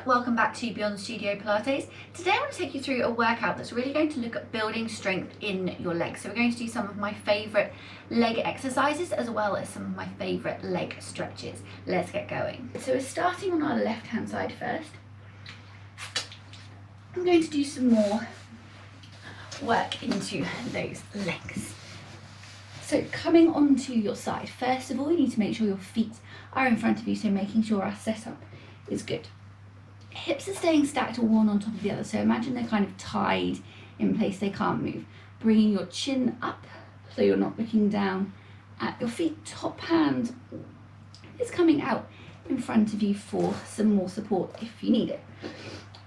welcome back to Beyond Studio Pilates. Today I want to take you through a workout that's really going to look at building strength in your legs. So we're going to do some of my favourite leg exercises as well as some of my favourite leg stretches. Let's get going. So we're starting on our left hand side first. I'm going to do some more work into those legs. So coming onto your side, first of all you need to make sure your feet are in front of you, so making sure our setup is good. Hips are staying stacked or one on top of the other, so imagine they're kind of tied in place, they can't move. Bringing your chin up so you're not looking down at your feet. Top hand is coming out in front of you for some more support if you need it.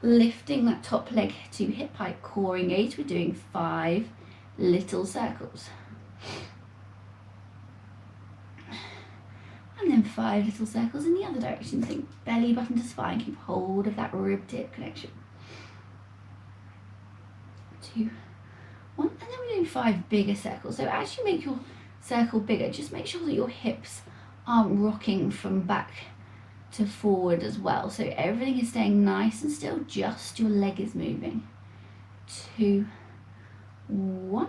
Lifting that top leg to hip height, core engaged. We're doing 5 little circles. And then 5 little circles in the other direction. Think belly button to spine, keep hold of that rib to hip connection. 2, 1, and then we're doing 5 bigger circles. So as you make your circle bigger, just make sure that your hips aren't rocking from back to forward as well. So everything is staying nice and still, just your leg is moving. 2, 1,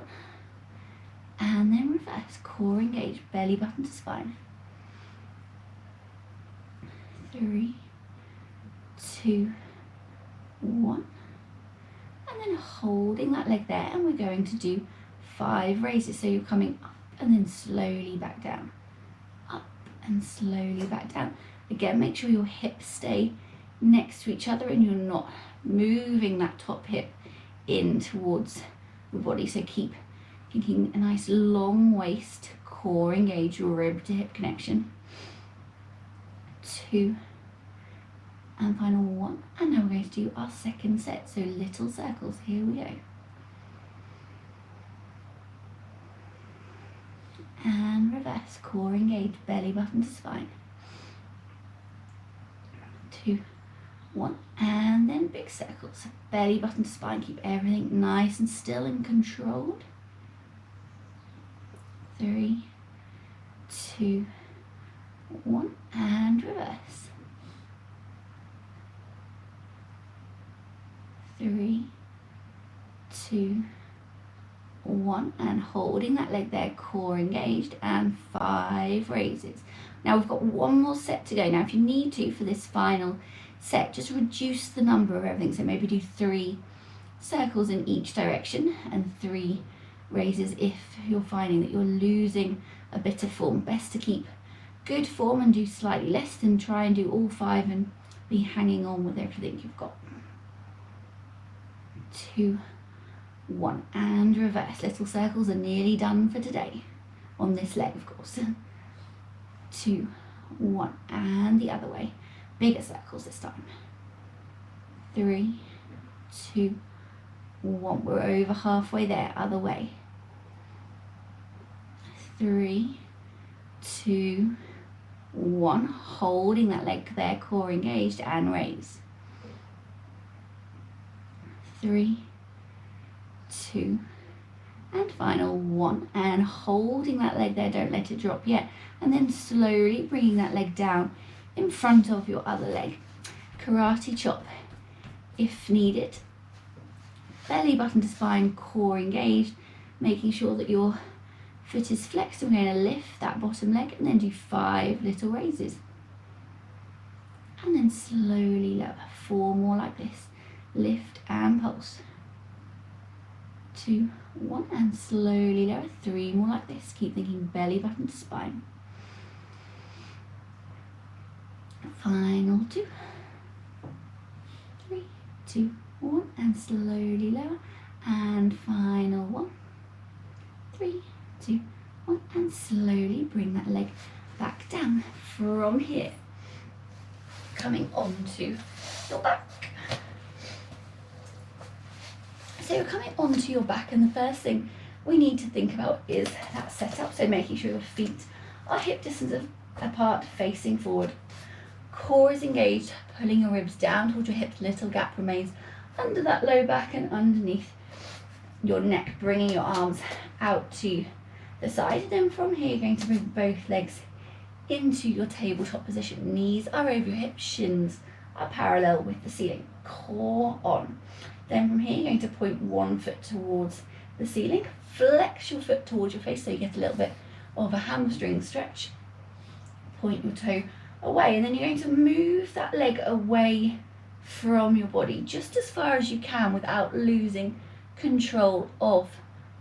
and then reverse, core engaged, belly button to spine. 3, 2, 1, and then holding that leg there, and we're going to do 5 raises. So you're coming up and then slowly back down, up and slowly back down. Again, make sure your hips stay next to each other and you're not moving that top hip in towards the body. So keep thinking a nice long waist, core engaged, rib to hip connection. 2, and final 1, and now we're going to do our second set, so little circles. Here we go, and reverse, core engaged, belly button to spine. 2, 1, and then big circles, belly button to spine. Keep everything nice and still and controlled. 3, 2, 1, and reverse. 3, 2, 1, and holding that leg there, core engaged, and 5 raises. Now we've got one more set to go. Now if you need to for this final set, just reduce the number of everything. So maybe do 3 circles in each direction and 3 raises if you're finding that you're losing a bit of form. Best to keep good form and do slightly less than try and do all 5 and be hanging on with everything you've got. 2, 1, and reverse. Little circles are nearly done for today, on this leg of course. 2, 1, and the other way. Bigger circles this time. 3, 2, 1. We're over halfway there, other way. 3, 2, 1, holding that leg there, core engaged, and raise. 3, 2, and final 1, and holding that leg there, don't let it drop yet, and then slowly bringing that leg down in front of your other leg. Karate chop if needed. Belly button to spine, core engaged, making sure that your foot is flexed. And we're going to lift that bottom leg and then do 5 little raises. And then slowly lower. 4 more like this. Lift and pulse. 2, 1, and slowly lower. 3 more like this. Keep thinking belly button to spine. Final 2. 3, 2, 1, and slowly lower. And final 1. 3, 2, 1, and slowly bring that leg back down. From here, coming onto your back. So you're coming onto your back, and the first thing we need to think about is that setup. So making sure your feet are hip distance apart, facing forward. Core is engaged, pulling your ribs down towards your hips. Little gap remains under that low back and underneath your neck, bringing your arms out to the side. Then from here, you're going to bring both legs into your tabletop position. Knees are over your hips, shins are parallel with the ceiling. Core on. Then from here, you're going to point one foot towards the ceiling. Flex your foot towards your face so you get a little bit of a hamstring stretch. Point your toe away, and then you're going to move that leg away from your body just as far as you can without losing control of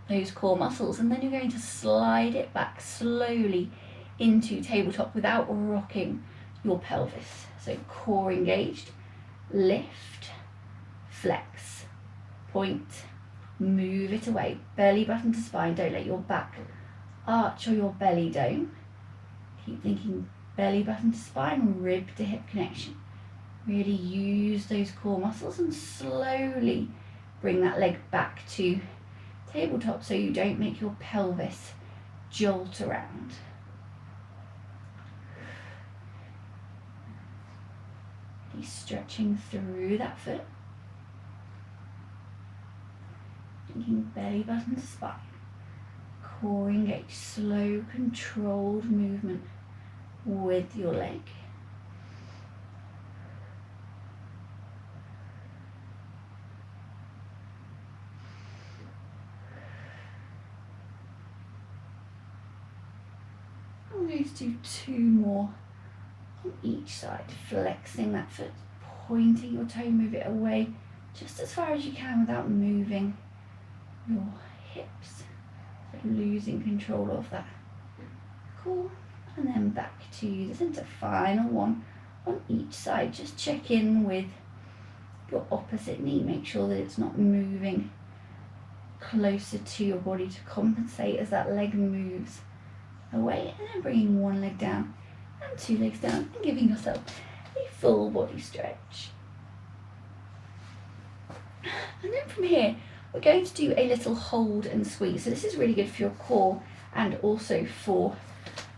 those core muscles. And then you're going to slide it back slowly into tabletop without rocking your pelvis. So core engaged, lift, flex, point, move it away, belly button to spine. Don't let your back arch or your belly dome. Keep thinking belly button to spine, rib to hip connection. Really use those core muscles and slowly bring that leg back to tabletop so you don't make your pelvis jolt around. Really stretching through that foot. Thinking belly button to spine. Core engaged, slow controlled movement with your leg. I'm going to do 2 more on each side, flexing that foot, pointing your toe, move it away just as far as you can without moving your hips, so losing control of that core. And then back to the center. Final one on each side. Just check in with your opposite knee. Make sure that it's not moving closer to your body to compensate as that leg moves away. And then bringing one leg down and 2 legs down and giving yourself a full body stretch. And then from here, we're going to do a little hold and squeeze. So this is really good for your core and also for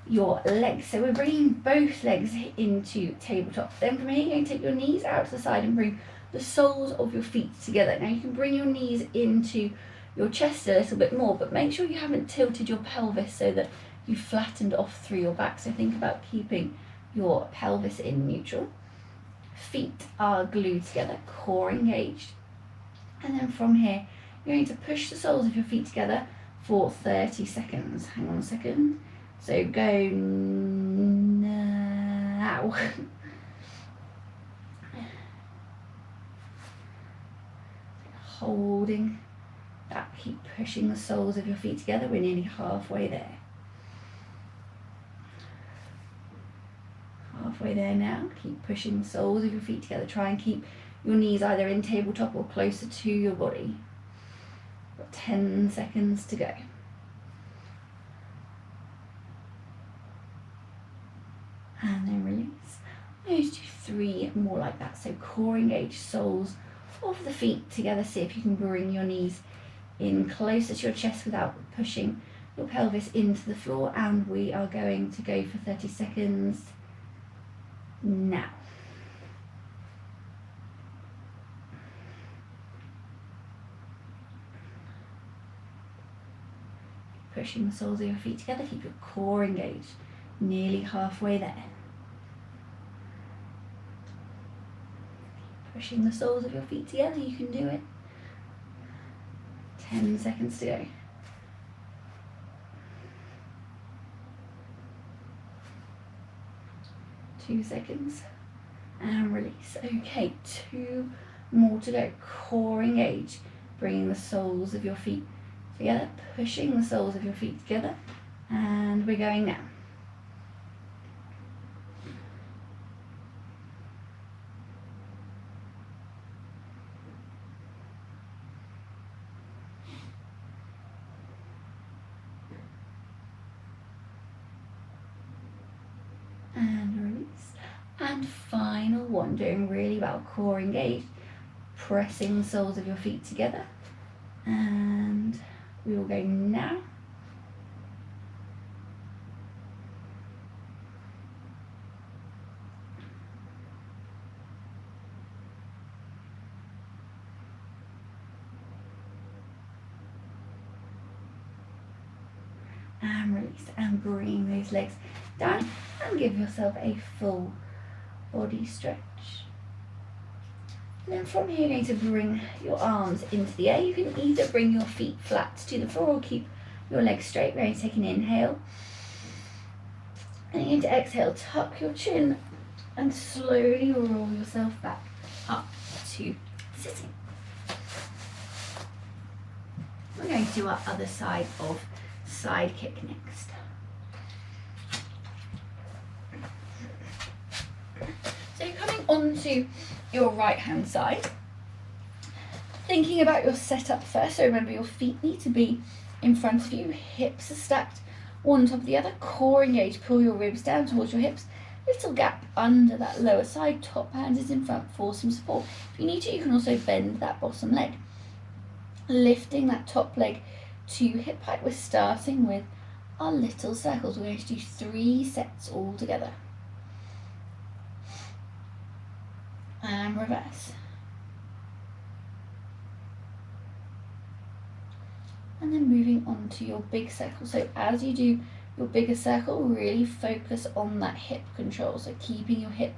your legs. So we're bringing both legs into tabletop. Then from here, you're going to take your knees out to the side and bring the soles of your feet together. Now you can bring your knees into your chest a little bit more, but make sure you haven't tilted your pelvis so that you flattened off through your back. So think about keeping your pelvis in neutral. Feet are glued together, core engaged. And then from here, you're going to push the soles of your feet together for 30 seconds. Hang on a second. So go now. Holding that, keep pushing the soles of your feet together. We're nearly halfway there. Halfway there now. Keep pushing the soles of your feet together. Try and keep your knees either in tabletop or closer to your body. Got 10 seconds to go. And then release. I'm going to do 3 more like that. So core engaged, soles of the feet together. See if you can bring your knees in closer to your chest without pushing your pelvis into the floor. And we are going to go for 30 seconds now. Pushing the soles of your feet together. Keep your core engaged. Nearly halfway there. Pushing the soles of your feet together, you can do it. 10 seconds to go. 2 seconds. And release. Okay, 2 more to go. Core engaged. Bringing the soles of your feet together. Pushing the soles of your feet together. And we're going now. And release. And final one, doing really well, core engaged, pressing the soles of your feet together. And we will go now. And release, and bring those legs down and give yourself a full body stretch. And then from here, you're going to bring your arms into the air. You can either bring your feet flat to the floor or keep your legs straight. We're going to take an inhale. And you're going to exhale, tuck your chin and slowly roll yourself back up to sitting. We're going to do our other side of side kick next. So you're coming onto your right hand side, thinking about your setup first. So remember, your feet need to be in front of you, hips are stacked one on top of the other, core engaged, pull your ribs down towards your hips, little gap under that lower side, top hand is in front for some support. If you need to, you can also bend that bottom leg, lifting that top leg to hip height. We're starting with our little circles. We're going to do 3 sets all together. And reverse. And then moving on to your big circle. So as you do your bigger circle, really focus on that hip control. So keeping your hip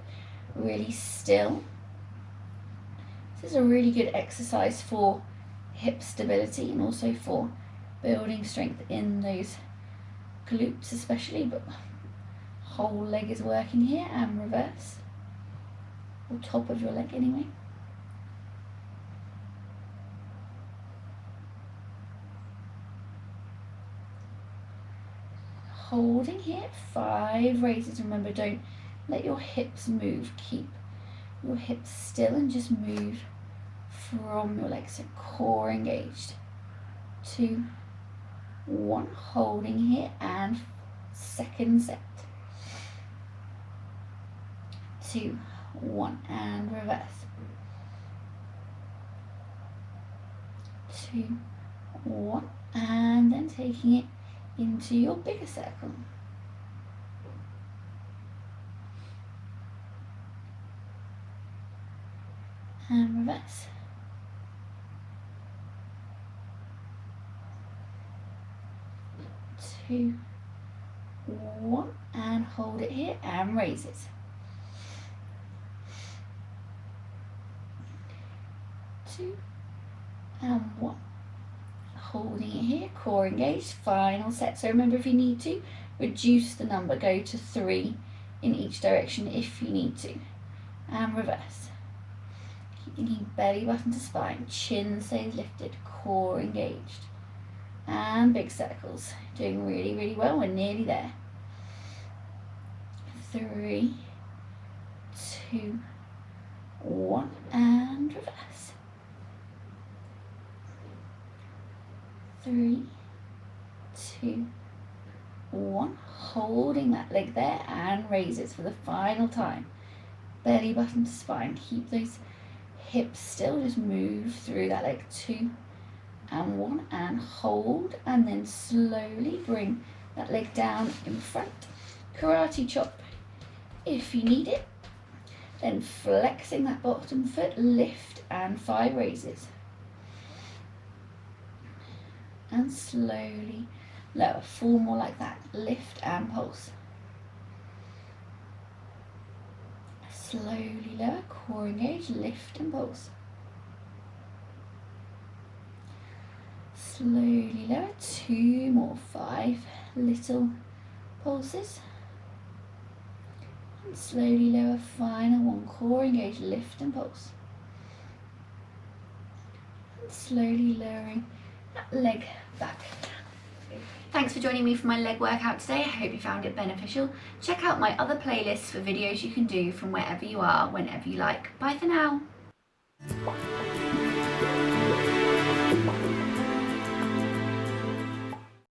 really still. This is a really good exercise for hip stability and also for building strength in those glutes especially, but whole leg is working here. And reverse, or top of your leg anyway. Holding here, 5 raises. Remember, don't let your hips move. Keep your hips still and just move from your legs. So core engaged. 2, 1, holding here, and second set. 2, 1, and reverse. 2, 1, and then taking it into your bigger circle. And reverse. 2, 1, and hold it here and raise it. 2 and 1. Holding it here, core engaged, final set. So remember, if you need to, reduce the number, go to 3 in each direction if you need to. And reverse. Keep thinking belly button to spine, chin stays lifted, core engaged. And big circles. Doing really, really well, we're nearly there. 3, 2, 1, and reverse. 3, 2, 1, holding that leg there and raise it for the final time. Belly button to spine, keep those hips still, just move through that leg. 2 and 1, and hold, and then slowly bring that leg down in front. Karate chop if you need it. Then flexing that bottom foot, lift, and 5 raises. And slowly lower, 4 more like that, lift and pulse. Slowly lower, core engage, lift and pulse. Slowly lower, 2 more, 5 little pulses. And slowly lower, final 1, core engage, lift and pulse. And slowly lowering that leg back. Thanks for joining me for my leg workout today. I hope you found it beneficial. Check out my other playlists for videos you can do from wherever you are, whenever you like. Bye for now.